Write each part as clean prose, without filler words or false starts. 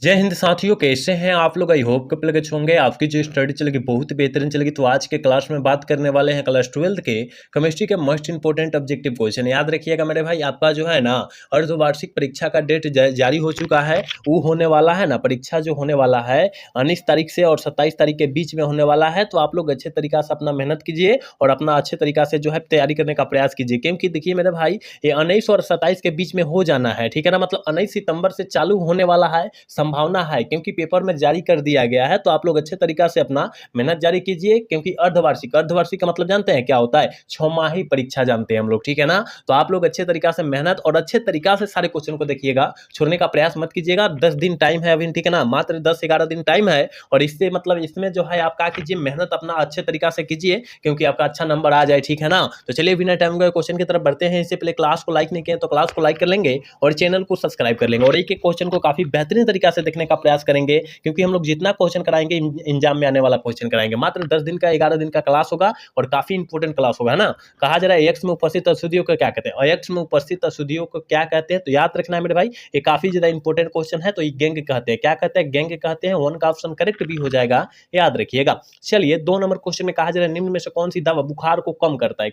जय हिंद साथियों, कैसे हैं आप लोग। आई होप कप लगे होंगे। आपकी जो स्टडी चलेगी बहुत बेहतरीन चलेगी। तो आज के क्लास में बात करने वाले हैं क्लास 12th के केमिस्ट्री के मोस्ट इंपोर्टेंट ऑब्जेक्टिव क्वेश्चन। याद रखिएगा मेरे भाई, आपका जो है ना अर्धवार्षिक परीक्षा का डेट जारी हो चुका है। वो होने वाला है ना, परीक्षा जो होने वाला है 19 तारीख से और 27 तारीख के बीच में होने वाला है। तो आप लोग अच्छे तरीका से अपना मेहनत कीजिए और अपना अच्छे तरीका से जो है तैयारी करने का प्रयास कीजिए, क्योंकि देखिए मेरे भाई ये 19 और 27 के बीच में हो जाना है, ठीक है ना। मतलब 19 सितंबर से चालू होने वाला है, संभावना है, क्योंकि पेपर में जारी कर दिया गया है। तो आप लोग अच्छे तरीका से अपना मेहनत जारी कीजिए, क्योंकि अर्धवार्षिक अर्धवार्षिक का मतलब जानते हैं क्या होता है? 6 माही परीक्षा जानते हैं हम लोग, ठीक है ना। तो आप लोग अच्छे तरीका से मेहनत और अच्छे तरीका से सारे क्वेश्चन को देखिएगा, छोड़ने का प्रयास मत कीजिएगा। 10 दिन टाइम है अभी, ठीक है ना, मात्र 10-11 दिन टाइम है। और इससे मतलब इसमें जो है आप क्या कीजिए, मेहनत अपना अच्छे तरीका से कीजिए, क्योंकि आपका अच्छा नंबर आ जाए, ठीक है ना। तो चलिए बिना टाइम के क्वेश्चन की तरफ बढ़ते हैं। इससे पहले क्लास को लाइक नहीं किया तो क्लास को लाइक कर लेंगे और चैनल को सब्सक्राइब कर लेंगे, और एक एक क्वेश्चन को काफी बेहतरीन तरीका से देखने का प्रयास करेंगे, क्योंकि हम लोग जितना क्वेश्चन कराएंगे एग्जाम में आने वाला क्वेश्चन कराएंगे। मात्र 10 दिन का 11 दिन का क्लास होगा और काफी इंपोर्टेंट क्लास होगा, है ना। कहा जा रहा है एक्स में उपस्थित अशुद्धियों को क्या कहते हैं, एक्स में उपस्थित अशुद्धियों को क्या कहते हैं। तो याद रखना है मेरे भाई, ये काफी ज्यादा इंपोर्टेंट क्वेश्चन है। तो ये गैंग कहते हैं, क्या कहते हैं? गैंग कहते हैं। 1 का ऑप्शन करेक्ट भी हो जाएगा, याद रखिएगा। चलिए 2 नंबर क्वेश्चन में कहा जा रहा है निम्न में से कौन सी दवा बुखार को कम करता है।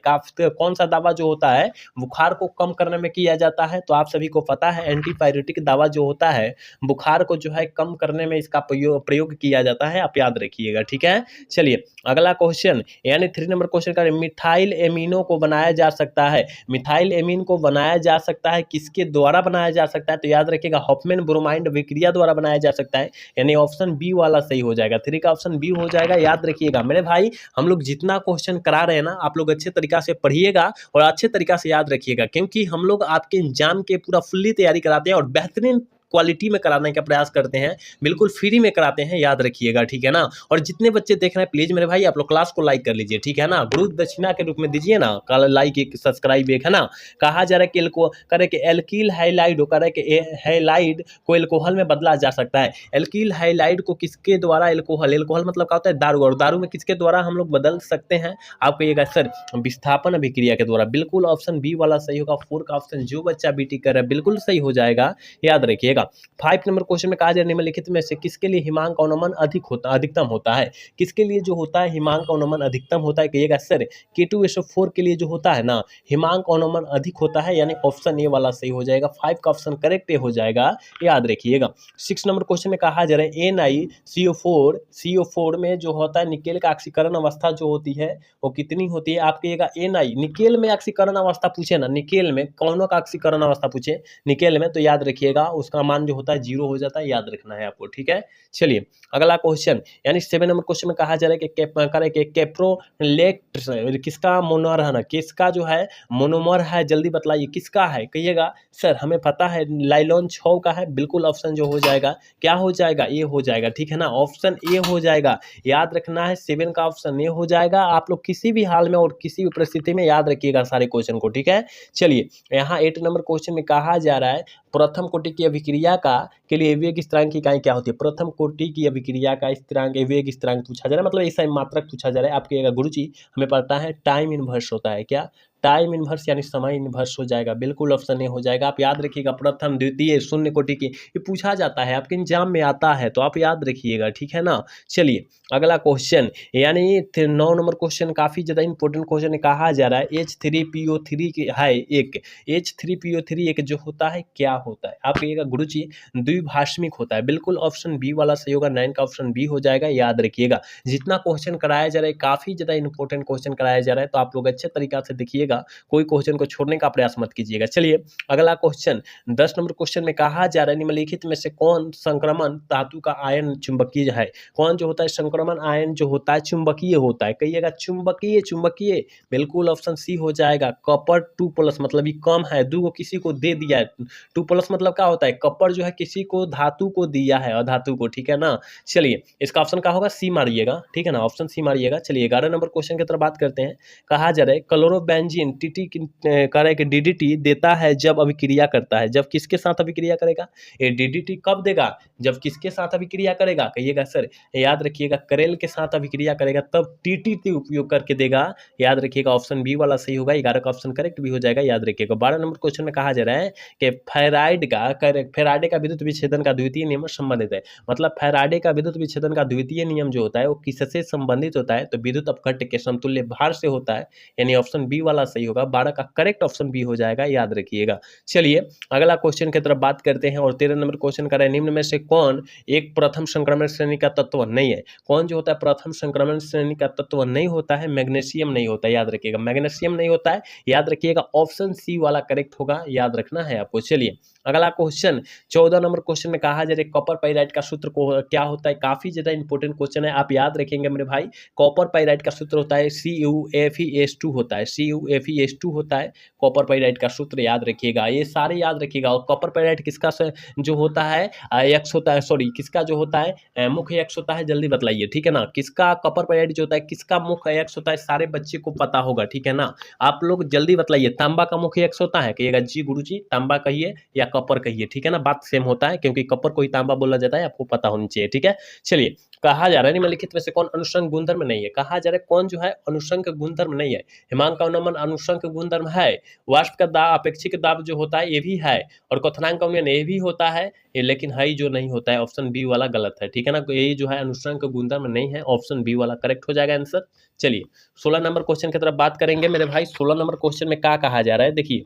कौन सा दवा जो होता है बुखार को कम करने में किया जाता है? तो आप सभी को पता है एंटीपायरेटिक दवा जो होता है बुखार को जो है कम करने में इसका प्रयोग किया जाता है, आप याद रखिएगा, ठीक है। चलिए अगला क्वेश्चन, यानी 3 नंबर क्वेश्चन का, मिथाइल एमिनो को बनाया जा सकता है। मिथाइल एमीन को बनाया जा सकता है, किसके द्वारा बनाया जा सकता है? तो याद रखिएगा हॉफमैन ब्रोमाइड विक्रिया द्वारा बनाया जा सकता है, यानी ऑप्शन बी वाला सही हो जाएगा। 3 का ऑप्शन बी हो जाएगा, याद रखिएगा मेरे भाई। हम लोग जितना क्वेश्चन करा रहे हैं ना, आप लोग अच्छे तरीका से पढ़िएगा और अच्छे तरीका से याद रखिएगा, क्योंकि हम लोग आपके एग्जाम के पूरा फुल्ली तैयारी कराते हैं और बेहतरीन क्वालिटी में कराने का प्रयास करते हैं, बिल्कुल फ्री में कराते हैं, याद रखिएगा, ठीक है ना। और जितने बच्चे देख रहे हैं प्लीज मेरे भाई आप लोग क्लास को लाइक कर लीजिए, ठीक है ना। गुरु दक्षिणा के रूप में दीजिए ना, लाइक एक सब्सक्राइब एक, है ना। कहा जा रहा है कि करे कि एल्किल हाइलाइड करे कि हाइलाइड को एल्कोहल में बदला जा सकता है। एल्किल हाइलाइड को किसके द्वारा, एल्कोहल, एल्कोहल मतलब क्या होता है? दारू, और दारू में किसके द्वारा हम लोग बदल सकते हैं? आप कहिएगा सर विस्थापन अभिक्रिया के द्वारा। बिल्कुल ऑप्शन बी वाला सही होगा। 4 का ऑप्शन जो बच्चा बीटी कर रहा है बिल्कुल सही हो जाएगा, याद रखिएगा। 5 नंबर क्वेश्चन में कहा जाए निम्नलिखित में से किसके लिए हिमांक अवनमन अधिकतम होता है? किसके लिए जो होता है हिमांक अवनमन अधिकतम होता है? कहिएगा सर K2SO4 के लिए जो होता है ना हिमांक अवनमन अधिक होता है, यानी ऑप्शन ए वाला सही हो जाएगा। 5 का ऑप्शन करेक्ट हो जाएगा, याद रखिएगा। 6 नंबर क्वेश्चन में कहा जा रहा है NiCO4 में जो होता है निकेल का ऑक्सीकरण अवस्था जो होती है वो कितनी होती है? आप कहिएगा Ni, निकेल में ऑक्सीकरण अवस्था पूछे ना, निकेल में कौन का ऑक्सीकरण अवस्था पूछे निकेल में, तो याद रखिएगा उसका मान जो होता है 0 हो जाता है, याद रखना है आपको, ठीक है। चलिए अगला क्वेश्चन, यानी 7 नंबर क्वेश्चन में कहा जा रहा है कि कैप्रोलेक्ट किसका मोनोमर है ना, किसका जो है मोनोमर है, जल्दी बतलाइए किसका है? कहिएगा सर हमें पता है लाइलॉन 6 का है। बिल्कुल ऑप्शन जो हो जाएगा क्या हो जाएगा? ए हो जाएगा, ठीक है ना। ऑप्शन ए हो जाएगा, याद रखना है। 7 का ऑप्शन ए हो जाएगा। आप लोग किसी भी हाल में और किसी भी परिस्थिति में याद रखिएगा सारे क्वेश्चन को, ठीक है। चलिए यहाँ 8 नंबर क्वेश्चन में कहा जा रहा है प्रथम कोटि की अभिक्रिया का के लिए वेग स्थिरांक की इकाई क्या होती है? प्रथम कोटि की अभिक्रिया का स्थिरांक वेग स्थिरांक पूछा जा रहा है, मतलब ऐसा मात्रक पूछा जा रहा है। आपके गुरुजी हमें पता है टाइम इनवर्स होता है, क्या टाइम इनवर्स यानी समय इनवर्स हो जाएगा। बिल्कुल ऑप्शन ए हो जाएगा, आप याद रखिएगा। प्रथम द्वितीय शून्य कोटि की ये पूछा जाता है, आपके एग्जाम में आता है, तो आप याद रखिएगा, ठीक है ना। चलिए अगला क्वेश्चन, यानी 9 नंबर क्वेश्चन काफी ज्यादा इंपॉर्टेंट क्वेश्चन कहा जा रहा है H3PO3 की है एक H3PO3 एक जो होता है क्या होता है? आप कहिएगा गुरुजी द्विभाषमिक होता है। बिल्कुल ऑप्शन बी वाला सही होगा। 9 का ऑप्शन बी हो जाएगा, याद रखिएगा। जितना क्वेश्चन कराया जा रहा है काफी ज्यादा इंपॉर्टेंट क्वेश्चन कराया जा रहा है, तो आप लोग अच्छे तरीका से देखिएगा, कोई क्वेश्चन को छोड़ने का प्रयास मत कीजिएगा। चलिए अगला क्वेश्चन 10 नंबर क्वेश्चन में कहा जा रहा है निम्नलिखित में से कौन संक्रमण धातु का आयन चुंबकीय है? कौन जो होता है संक्रमण आयन जो होता है चुंबकीय होता है? कहिएगा चुंबकीय, चुंबकीय। बिल्कुल ऑप्शन सी हो जाएगा। कॉपर 2+ मतलब ये कम है, 2 को किसी को दे दिया है। 2+ मतलब क्या होता है? कॉपर जो है किसी को धातु को दिया है, अधातु को, ठीक है ना। चलिए इसका ऑप्शन क्या होगा? सी मारिएगा, ठीक है ना, ऑप्शन सी मारिएगा। चलिए 11 नंबर क्वेश्चन की तरफ बात करते हैं। कहा जा रहा है क्लोरोबेंजीन बेंजीन टीटी कह रहा है कि डीडीटी देता है जब अभिक्रिया करता है। जब किसके साथ अभिक्रिया करेगा? ये डीडीटी कब देगा? जब किसके साथ अभिक्रिया करेगा? कहिएगा सर, याद रखिएगा करेल के साथ अभिक्रिया करेगा तब टीटीटी उपयोग करके देगा। याद रखिएगा ऑप्शन बी वाला सही होगा, 11 का ऑप्शन करेक्ट भी हो जाएगा। याद रखिएगा 12 नंबर क्वेश्चन में कहा जा रहा है कि फैराडे का विद्युत विच्छेदन का द्वितीय नियम संबंधित है। मतलब फैराडे का विद्युत विच्छेदन का द्वितीय नियम जो होता है वो किससे संबंधित होता है? तो विद्युत अपघट्ट के समतुल्य भार से होता है, यानी ऑप्शन बी वाला सही होगा। 12 का करेक्ट ऑप्शन बी हो जाएगा, याद रखिएगा। चलिए अगला क्वेश्चन की तरफ बात करते हैं और 13 नंबर क्वेश्चन कर रहे हैं, निम्न में से कौन एक प्रथम संक्रमण श्रेणी का तत्व नहीं है? कौन जो होता है प्रथम संक्रमण श्रेणी का तत्व नहीं होता है? मैग्नीशियम नहीं होता है, याद रखिएगा मैग्नीशियम नहीं होता है। याद रखिएगा ऑप्शन सी वाला करेक्ट होगा, याद रखना है आपको। चलिए अगला क्वेश्चन 14 नंबर क्वेश्चन में कहा जा रहा है कॉपर पाइराइट का सूत्र को क्या होता है? काफी ज्यादा इंपॉर्टेंट क्वेश्चन है, आप याद रखेंगे मेरे भाई। कॉपर पाइराइट का सूत्र होता है CuFeS2 होता है, CuFeS2 होता है कॉपर पाइराइट का सूत्र, याद रखिएगा। ये सारे याद रखिएगा। और कॉपर पाइराइट किसका जो होता है एक्स होता है, सॉरी किसका जो होता है मुख्य एक्स होता है, जल्दी बतलाइए, ठीक है ना। किसका कॉपर पाइराइट जो होता है किसका मुख्य एक्स होता है? सारे बच्चे को पता होगा, ठीक है ना। आप लोग जल्दी बतलाइए, तांबा का मुख्य एक्स होता है, कहिएगा जी गुरुजी, तांबा कहिए या कॉपर कहिए, ठीक है ना। बात सेम होता है क्योंकि कॉपर को ही तांबा बोला जाता है, आपको पता होनी चाहिए, ठीक है। चलिए कहा जा रहा है निम्नलिखित में से कौन अनुषंग गुणधर्म नहीं है? कहा जा रहा है कौन जो है अनुषंग गुणधर्म नहीं है? हिमांक का अवनमन अनुषंग गुणधर्म है, वाष्प का दाब अपेक्षिक दाब जो होता है ये भी है, और क्वथनांक का अवनमन ये भी होता है, ये लेकिन है जो नहीं होता है, ऑप्शन बी वाला गलत है, ठीक है ना। ये जो है अनुषंग गुणधर्म नहीं है, ऑप्शन बी वाला करेक्ट हो जाएगा आंसर। चलिए 16 नंबर क्वेश्चन की तरफ बात करेंगे मेरे भाई। 16 नंबर क्वेश्चन में क्या कहा जा रहा है, देखिए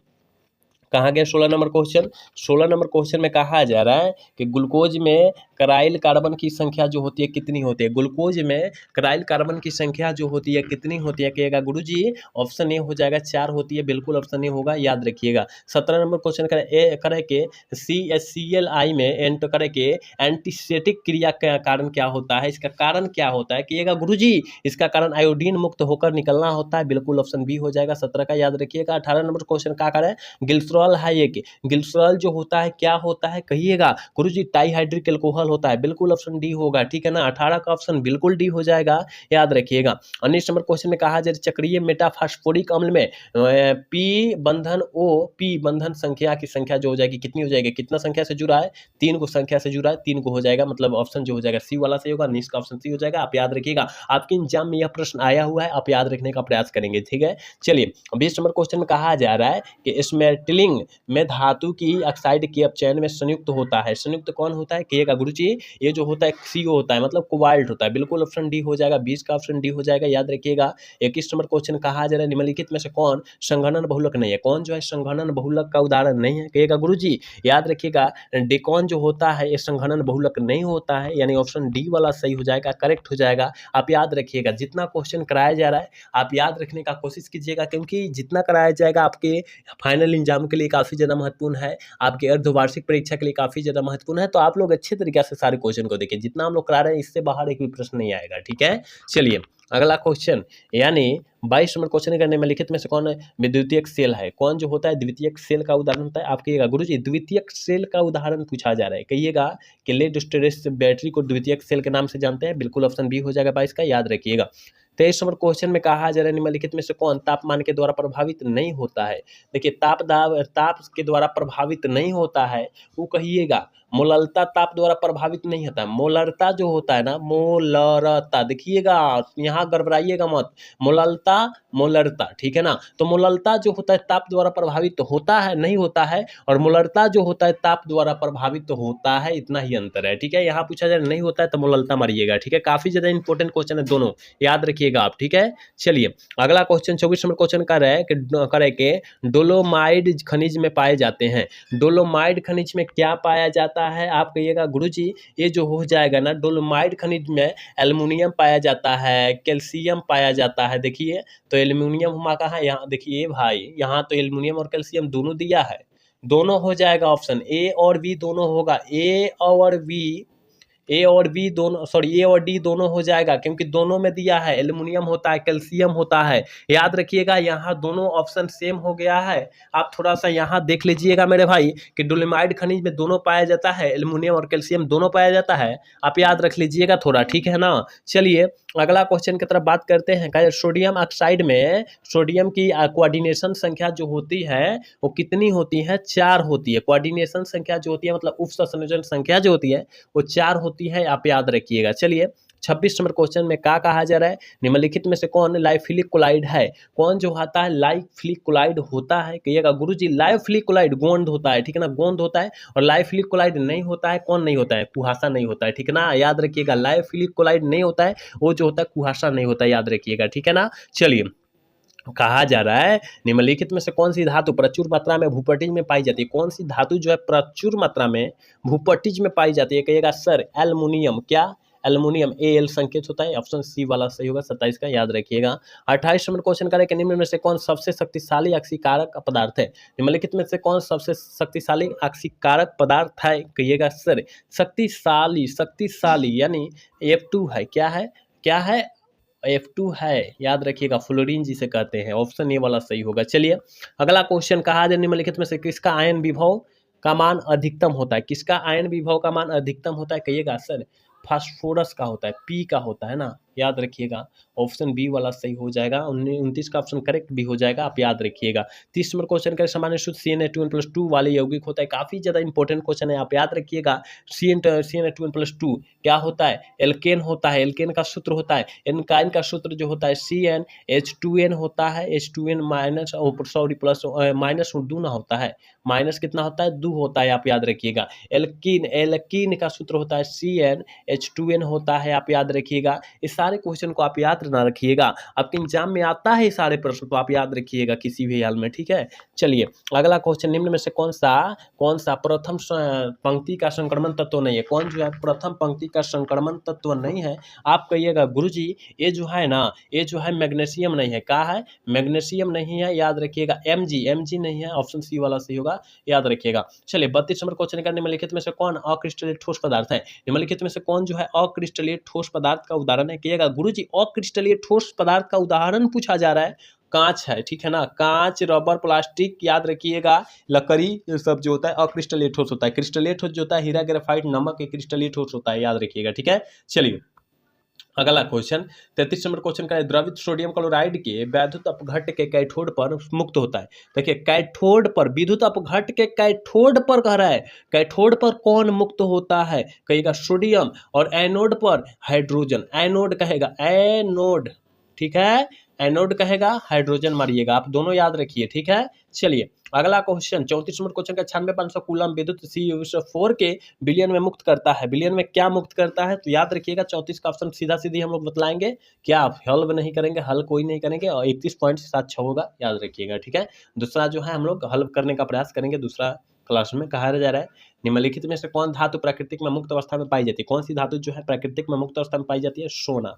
कहाँ गया 16 नंबर क्वेश्चन। 16 नंबर क्वेश्चन में कहा जा रहा है कि ग्लूकोज में कराइल कार्बन की संख्या जो होती है कितनी होती है? ग्लूकोज में कराइल कार्बन की संख्या जो होती है कितनी होती है? कहिएगा गुरुजी ऑप्शन ए हो जाएगा, 4 होती है, बिल्कुल ऑप्शन ए होगा, याद रखिएगा। 17 नंबर क्वेश्चन करे के CHClI में एंट करे के एंटीसेटिक क्रिया का कारण क्या होता है? इसका कारण क्या होता है? कहिएगा गुरुजी इसका कारण आयोडीन मुक्त होकर निकलना होता है, बिल्कुल ऑप्शन बी हो जाएगा, 17 का, याद रखिएगा। 18 नंबर क्वेश्चन क्या करे गिल्सरॉल है एक, गिल्सरॉल जो होता है क्या होता है? कहिएगा गुरुजी डाइहाइड्रिक एल्कोहल होता है, बिल्कुल ऑप्शन डी होगा, ठीक है ना। 18 का ऑप्शन बिल्कुल डी हो जाएगा, याद रखिएगा। 19 नंबर क्वेश्चन में कहा जाए चक्रीय मेटाफॉस्फोरिक अम्ल में पी बंधन ओ पी बंधन संख्या की संख्या जो हो जाएगी कितनी हो जाएगी? कितना संख्या से जुड़ा है? 3 को संख्या से जुड़ा है, 3 को हो जाएगा, मतलब ऑप्शन जो हो जाएगा सी वाला सही होगा। 19 का ऑप्शन सी हो जाएगा, आप याद रखिएगा। आपके एग्जाम में यह प्रश्न आया हुआ है, आप याद रखने का प्रयास करेंगे, ठीक है। चलिए 20 नंबर क्वेश्चन में कहा जा रहा है कि स्मेल्टिंग में धातु की ऑक्साइड के अपचयन में संयुक्त होता है, संयुक्त कौन होता है? कहिएगा गुरुजी ये जो होता है CO होता है, मतलब कोबाल्ट होता है, बिल्कुल ऑप्शन डी हो जाएगा। 20 का ऑप्शन डी हो जाएगा, याद रखिएगा। 21 नंबर क्वेश्चन कहा जा रहा है निम्नलिखित में से कौन संघनन बहुलक नहीं है? कौन जो है संघनन बहुलक का उदाहरण नहीं है? कहिएगा गुरुजी याद रखिएगा डेकॉन जो होता है ये संघनन बहुलक नहीं होता है, यानी ऑप्शन डी वाला सही हो जाएगा, करेक्ट हो जाएगा। आप याद रखिएगा जितना क्वेश्चन कराया जा रहा है आप याद रखने का कोशिश कीजिएगा, क्योंकि जितना कराया जाएगा आपके फाइनल एग्जाम के लिए काफ़ी ज़्यादा महत्वपूर्ण है, आपके अर्धवार्षिक परीक्षा के लिए काफ़ी ज़्यादा महत्वपूर्ण है। तो आप लोग अच्छे तरीके से सारे क्वेश्चन को देखिए, जितना हम लोग करा रहे हैं इससे बाहर एक भी प्रश्न नहीं आएगा, ठीक है। चलिए अगला क्वेश्चन, यानी 22 नंबर क्वेश्चन करने में लिखित में से कौन विद्युतीय सेल है? कौन जो होता है द्वितीयक सेल का उदाहरण होता है? आप कहिएगा गुरुजी द्वितीयक सेल का उदाहरण पूछा जा रहा है, कहिएगा कि लेड स्टोरेज बैटरी को द्वितीयक सेल के नाम से जानते हैं, बिल्कुल ऑप्शन बी हो जाएगा 22 का, याद रखिएगा। 23 नंबर क्वेश्चन में कहा जा रहा है निम्नलिखित में से कौन तापमान के द्वारा प्रभावित नहीं होता है? देखिए ताप के द्वारा प्रभावित नहीं होता है, वो कहिएगा मोलरता ताप द्वारा प्रभावित नहीं होता है। मोलरता जो होता है ना, मोलरता, देखिएगा यहाँ गड़बड़ाइएगा मत, मोलरता, ठीक है ना। तो मोलरता जो होता है ताप द्वारा प्रभावित तो होता है, नहीं होता है, और मोलरता जो होता है ताप द्वारा प्रभावित तो होता है, इतना ही अंतर है, ठीक है। यहाँ पूछा जाए नहीं होता है तो मोलरता मारिएगा, ठीक है। काफी ज्यादा इंपॉर्टेंट क्वेश्चन है दोनों, याद रखिएगा आप, ठीक है। चलिए अगला क्वेश्चन 24 नंबर क्वेश्चन कर रहा है कि डोलोमाइड खनिज में पाए जाते हैं। डोलोमाइड खनिज में क्या पाया जाता है? आप कहिएगा गुरुजी ये जो हो जाएगा ना, डोलोमाइड खनिज में एल्युमिनियम पाया जाता है, कैल्शियम पाया जाता है। देखिए तो एल्युमिनियम हमारा कहाँ है, यहाँ देखिए भाई, यहाँ तो एल्युमिनियम और कैल्शियम दोनों दिया है, दोनों हो जाएगा, ऑप्शन ए और बी दोनों होगा, ए और बी ए और बी दोनों, सॉरी ए और डी दोनों हो जाएगा, क्योंकि दोनों में दिया है, एल्युमिनियम होता है, कैल्शियम होता है। याद रखिएगा यहाँ दोनों ऑप्शन सेम हो गया है। आप थोड़ा सा यहाँ देख लीजिएगा मेरे भाई कि डोलेमाइट खनिज में दोनों पाया जाता है, एल्युमिनियम और कैल्शियम दोनों पाया जाता है। आप याद रख लीजिएगा थोड़ा, ठीक है ना। चलिए अगला क्वेश्चन की तरफ बात करते हैं। कहा सोडियम ऑक्साइड में सोडियम की कोऑर्डिनेशन संख्या जो होती है वो कितनी होती है? 4 होती है। कोऑर्डिनेशन संख्या जो होती है मतलब उप संयोजन संख्या जो होती है वो 4 होती है, आप याद रखिएगा। चलिए 26 नंबर क्वेश्चन में क्या कहा जा रहा है? निम्नलिखित में से कौन लाइफिलिक कोलाइड है? कौन जो होता है लाइफिलिक कोलाइड होता है? कहिएगा गुरुजी लाइफिलिक कोलाइड गोंद होता है, ठीक है ना, गोंद होता है। और लाइफिलिक कोलाइड नहीं होता है, कौन नहीं होता है? कुहासा नहीं होता है, ठीक है ना, याद रखिएगा। लाइफिलिक कोलाइड नहीं होता है, वो जो होता है कुहासा नहीं होता है, याद रखिएगा, ठीक है ना। चलिए कहा जा रहा है निम्नलिखित में से कौन सी धातु प्रचुर मात्रा में भूपटिज में पाई जाती है? कौन सी धातु जो है प्रचुर मात्रा में भूपटिज में पाई जाती है? कहिएगा सर एल्युमिनियम। क्या? एल्युमिनियम। एल संकेत होता है, ऑप्शन सी वाला सही होगा 27 का, याद रखिएगा। 28 नंबर क्वेश्चन करें कि निम्न में से कौन सबसे शक्तिशाली ऑक्सीकारक पदार्थ है? निम्नलिखित में से कौन सबसे शक्तिशाली ऑक्सीकारक पदार्थ है? कहिएगा सर शक्तिशाली, शक्तिशाली यानी F2 है। क्या है? क्या है? F2 है, याद रखिएगा, फ्लोरीन जिसे कहते हैं। ऑप्शन ए वाला सही होगा। चलिए अगला क्वेश्चन कहा जाए निम्नलिखित में से किसका आयन विभव का मान अधिकतम होता है? किसका आयन विभव का मान अधिकतम होता है? कहिएगा सर फास्फोरस का होता है, पी का होता है ना, याद रखिएगा। ऑप्शन बी वाला सही हो जाएगा। 29 का ऑप्शन करेक्ट भी हो जाएगा, आप याद रखिएगा। 30 नंबर क्वेश्चन का सामान्य शुद्ध CnH2n+2 वाले यौगिक होता है। काफी ज्यादा इंपॉर्टेंट क्वेश्चन है, आप याद रखिएगा। CnH2n+2 क्या होता है? एल्केन होता है। एल्केन का सूत्र होता है, एल्काइन का सूत्र जो होता है CnH2n होता है। H2n minus sorry plus minus दो ना होता है, माइनस कितना होता है? 2 होता है, आप याद रखिएगा। एल्कीन, एल्कीन का सूत्र होता है CnH2n होता है, आप याद रखिएगा। इस सारे क्वेश्चन को आप याद ना रखिएगा, आपके एग्जाम में आता है सारे प्रश्न, तो आप याद रखिएगा किसी भी हाल में, ठीक है। चलिए अगला क्वेश्चन निम्न में से कौन सा प्रथम पंक्ति का संक्रमण तत्व नहीं है? कौन जो है प्रथम पंक्ति का संक्रमण तत्व नहीं है? आप कहिएगा गुरुजी ये जो है ना, ये जो है मैग्नीशियम नहीं है। क्या है? मैग्नीशियम नहीं है, याद रखिएगा। Mg नहीं है, ऑप्शन सी वाला सही होगा, याद रखिएगा। चलिए 32 नंबर क्वेश्चन का निम्नलिखित में से कौन अक्रिस्टलीय ठोस पदार्थ है? निम्नलिखित में से कौन जो है अक्रिस्टलीय ठोस पदार्थ का उदाहरण है? कहिएगा गुरुजी अक्रिस्टलीय ठोस पदार्थ का उदाहरण पूछा जा रहा है, कांच है, ठीक है ना। कांच, रबर, प्लास्टिक, याद रखिएगा, लकड़ी, ये सब जो होता है अक्रिस्टलीय ठोस होता है। क्रिस्टलीय ठोस जो होता है हीरा, ग्रेफाइट, नमक, ये क्रिस्टलीय ठोस होता है, याद रखिएगा, ठीक है। चलिए अगला क्वेश्चन 33 नंबर क्वेश्चन का है द्रवित सोडियम क्लोराइड के वैद्युत अपघट्ट के कैथोड पर मुक्त होता है। देखिए कैथोड पर, विद्युत अपघट्ट के कैथोड पर कह रहा है, कैथोड पर कौन मुक्त होता है? कहिएगा सोडियम। और एनोड पर हाइड्रोजन। एनोड कहेगा, एनोड, ठीक है, एनोड कहेगा, हाइड्रोजन मारिएगा, आप दोनों याद रखिए, ठीक है। चलिए अगला क्वेश्चन 34 नंबर क्वेश्चन का 96,500 कूलम विद्युत C4 के बिलियन में मुक्त करता है। बिलियन में क्या मुक्त करता है? तो याद रखिएगा 34 का ऑप्शन सीधा सीधी हम लोग बतलाएंगे, क्या आप हल नहीं करेंगे, हल कोई नहीं करेंगे, और 31.76 होगा, याद रखिएगा, ठीक है। दूसरा जो है हम लोग हल करने का प्रयास करेंगे दूसरा क्लास में। कहा जा रहा है निम्नलिखित में से कौन धातु प्राकृतिक में मुक्त अवस्था में पाई जाती है? कौन सी धातु जो है प्राकृतिक में मुक्त अवस्था में पाई जाती है? सोना,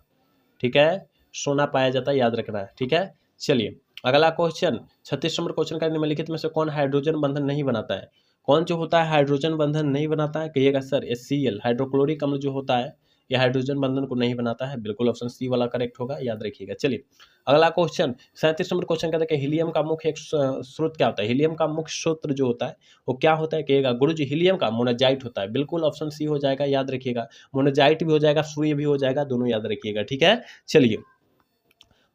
ठीक है, सोना पाया जाता है, याद रखना है, ठीक है। चलिए अगला क्वेश्चन 36 नंबर क्वेश्चन का निम्नलिखित में से कौन हाइड्रोजन बंधन नहीं बनाता है? कौन जो होता है हाइड्रोजन बंधन नहीं बनाता है? कहिएगा सर HCl, हाइड्रोक्लोरिक अम्ल जो होता है ये हाइड्रोजन बंधन को नहीं बनाता है, बिल्कुल ऑप्शन सी वाला करेक्ट होगा, याद रखिएगा। चलिए अगला क्वेश्चन 37 नंबर क्वेश्चन कहते हैं कि हीलियम का मुख्य स्रोत क्या होता है? हीलियम का मुख्य स्रोत जो होता है वो क्या होता है? कहिएगा गुरुजी हीलियम का मोनाजाइट होता है, बिल्कुल ऑप्शन सी हो जाएगा, याद रखिएगा। मोनाजाइट भी हो जाएगा, सूर्य भी हो जाएगा, दोनों याद रखिएगा, ठीक है। चलिए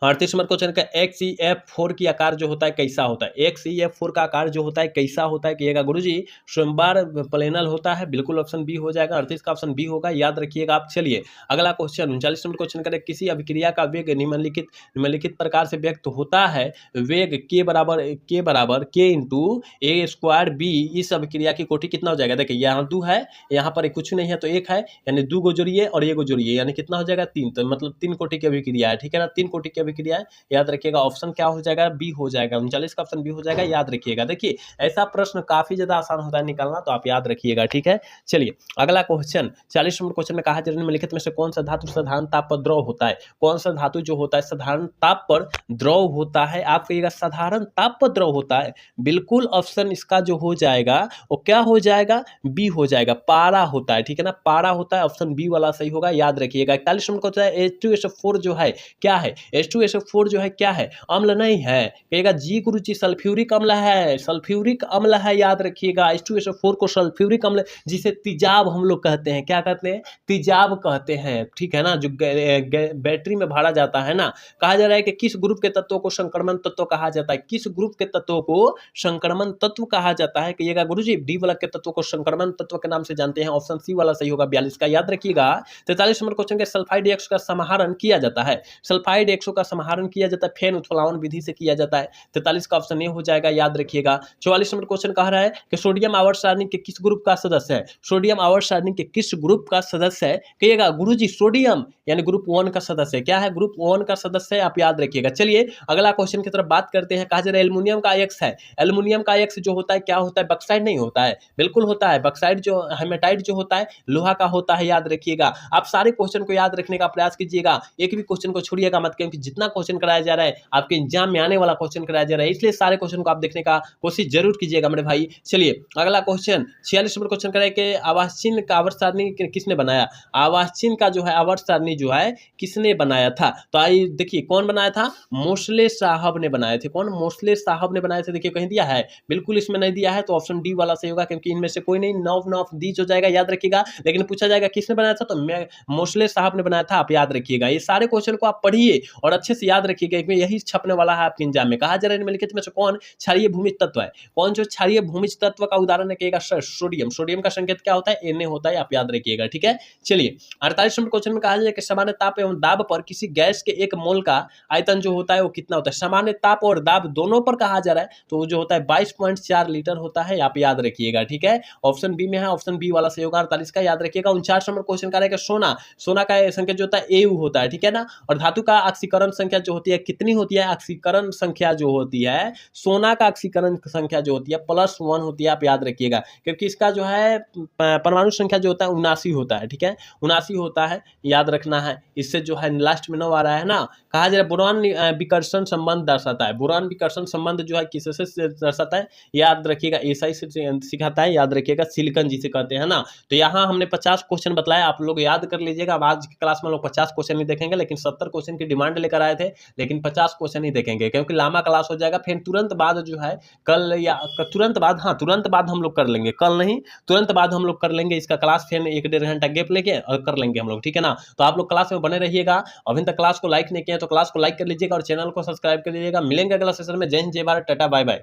38 नंबर क्वेश्चन का XeF4 की आकार जो होता है कैसा होता है? XeF4 का आकार जो होता है कैसा होता है? कहिएगा गुरुजी सोमवार प्लेनल होता है, बिल्कुल ऑप्शन बी हो जाएगा। 38 का ऑप्शन बी होगा, याद रखिएगा आप। चलिए अगला क्वेश्चन 39 नंबर क्वेश्चन करें किसी अभिक्रिया का वेग निम्नलिखित प्रकार से व्यक्त होता है। वेग के बराबर के इंटू ए स्क्वायर बी। इस अभिक्रिया की कोटि कितना हो जाएगा? देखिए यहाँ 2 है, यहाँ पर कुछ नहीं है तो 1 है, यानी 2 को जोड़िए और 1 को जोड़िए, यानी कितना हो जाएगा? 3। तो मतलब 3 कोटि की अभिक्रिया है, ठीक है ना। 3 कोटि की अभिक्रिया प्रक्रिया है, याद रखिएगा ऑप्शन क्या हो जाएगा, बी हो जाएगा। 39 का ऑप्शन बी हो जाएगा, याद रखिएगा। देखिए ऐसा प्रश्न काफी ज्यादा आसान होता है निकालना, तो आप याद रखिएगा, ठीक है। चलिए अगला क्वेश्चन 40 नंबर क्वेश्चन में कहा जा रहा है निम्नलिखित में से कौन सा धातु साधारण ताप पर द्रव होता है। कौन सा धातु जो होता है साधारण ताप पर द्रव होता है, आप कहिएगा साधारण ताप पर द्रव होता है। बिल्कुल ऑप्शन इसका जो हो जाएगा वो क्या हो जाएगा, बी हो जाएगा, पारा होता है, ठीक है ना, पारा होता है, ऑप्शन बी वाला सही होगा, याद रखिएगा। 41 नंबर को H2SO4 जो है क्या है, H2SO4 जो है क्या है, अम्ल नहीं है, कहेगा जी गुरुजी सल्फ्यूरिक अम्ल है, सल्फ्यूरिक अम्ल है, याद रखिएगा। H2SO4 को सल्फ्यूरिक अम्ल जिसे तेजाब हम लोग कहते हैं, क्या कहते हैं, तेजाब कहते हैं, ठीक है ना, जो बैटरी में भरा जाता है ना। कहा जा रहा है कि किस ग्रुप के तत्वों को संक्रमण तत्व कहा जाता है, किस ग्रुप के तत्वों को संक्रमण तत्व कहा जाता है, कहिएगा गुरुजी डी वर्ग के तत्वों को संक्रमण तत्व के नाम से जानते हैं, ऑप्शन सी वाला सही होगा 42 का, याद रखिएगा। 43 नंबर क्वेश्चन के सल्फाइड एक्स का समाहरण किया जाता है, सल्फाइड एक्सो का समाहरण किया जाता है फेन उत्प्लावन विधि से किया जाता है, 43 का ऑप्शन ए हो जाएगा, याद रखिएगा। 44 नंबर क्वेश्चन कह रहा है कि सोडियम आवर्त सारणी के किस ग्रुप का सदस्य है, सोडियम आवर्त सारणी के किस ग्रुप का सदस्य है, कहिएगा गुरुजी सोडियम यानी ग्रुप 1 का सदस्य है, क्या है, ग्रुप 1 का सदस्य है, आप याद रखिएगा। चलिए अगला क्वेश्चन की तरफ बात करते हैं। कहा जा रहा है एल्युमिनियम का एक्स है, एल्युमिनियम का एक्स जो होता है क्या होता है, बक्साइड नहीं होता है, बिल्कुल होता है बक्साइड, जो हेमेटाइट जो होता है लोहा का होता है, याद रखिएगा। आप सारे क्वेश्चन को याद रखने का प्रयास कीजिएगा, एक भी क्वेश्चन को छोड़िएगा मत, क्योंकि जितना क्वेश्चन कराया जा रहा है आपके एग्जाम में आने वाला क्वेश्चन कराया जा रहा है, इसलिए सारे क्वेश्चन को आप देखने का कोशिश जरूर कीजिएगा मेरे भाई। चलिए अगला क्वेश्चन 46 नंबर क्वेश्चन कराए कि आवास चिन्ह का आवर्त सारणी किसने बनाया, आवास चिन्ह का जो है आवर्त सारणी जो है किसने बनाया था, तो आइए देखिए कौन बनाया था, मोस्ले साहब ने बनाए थे, कौन, मोस्ले साहब ने बनाए थे। देखिए कहीं दिया है, बिल्कुल इसमें नहीं दिया है, तो ऑप्शन डी वाला सही होगा, क्योंकि इनमें से कोई नहीं, नॉफ नॉफ दीज हो जाएगा, याद रखिएगा। लेकिन पूछा जाएगा किसने बनाया था, तो मैं मोस्ले साहब ने बनाया था, आप याद रखिएगा। ये सारे क्वेश्चन को आप पढ़िए और अच्छे से याद रखिएगा, यही छपने वाला है आपके एग्जाम में। कहा जा रहा है निम्नलिखित में से कौन क्षारीय भूमिज तत्व है, कौन जो क्षारीय भूमिज तत्व का उदाहरण है, कहेगा सोडियम, सोडियम का संकेत क्या होता है, Na होता है, आप याद रखिएगा, ठीक है। चलिए 48 नंबर क्वेश्चन में कहा जाए कि सामान्य ताप एवं दाब पर किसी गैस के एक मोल का आयतन जो होता है वो कितना होता है, सामान्य ताप और दाब दोनों पर कहा जा रहा है, तो जो होता है 22.4 लीटर होता है, आप याद रखिएगा, ठीक है। ऑप्शन बी में है, ऑप्शन बी वाला सही होगा 48 का, याद रखिएगा। 49 नंबर क्वेश्चन का रहेगा सोना, सोना का संख्या जो होता है Au होता है, ठीक है ना। और धातु का ऑक्सीकरण संख्या जो होती है कितनी होती है, ऑक्सीकरण संख्या जो होती है, सोना का ऑक्सीकरण संख्या जो होती है +1 होती है, आप याद रखिएगा, क्योंकि इसका जो है परमाणु संख्या जो होता है 79 होता है, ठीक है, 79 होता है, याद रखना है। इससे जो है लास्ट में 9 आ रहा है ना। कहा जा रहा है बोरान विकर्षण संबंध दर्शाता है, बोरान विकर्षण संबंध जो है किससे दर्शाता है, याद रखिएगा, एसआई से सिखाता है, याद रखिएगा, सिलिकॉन जिसे कहते हैं ना। तो यहाँ हमने 50 क्वेश्चन बताया, आप लोग याद कर लीजिएगा। अब आज की क्लास में लोग 50 क्वेश्चन नहीं देखेंगे, लेकिन 70 क्वेश्चन की डिमांड लेकर आए थे, लेकिन 50 क्वेश्चन ही देखेंगे, क्योंकि लामा क्लास हो जाएगा। फिर तुरंत बाद जो है कल या तुरंत बाद, हाँ तुरंत बाद हम लोग कर लेंगे, कल नहीं तुरंत बाद हम लोग कर लेंगे इसका क्लास, फिर 1-1.5 घंटा गैप लेके और कर लेंगे हम लोग, ठीक है ना। तो आप लोग क्लास में बने रहिएगा। अभी तक क्लास को लाइक नहीं किया तो क्लास को लाइक कर लीजिएगा और चैनल को सब्सक्राइब कर लीजिएगा। मिलेंगे अगला सेशन में। जय हिंद, जय भारत, टाटा, बाय बाय।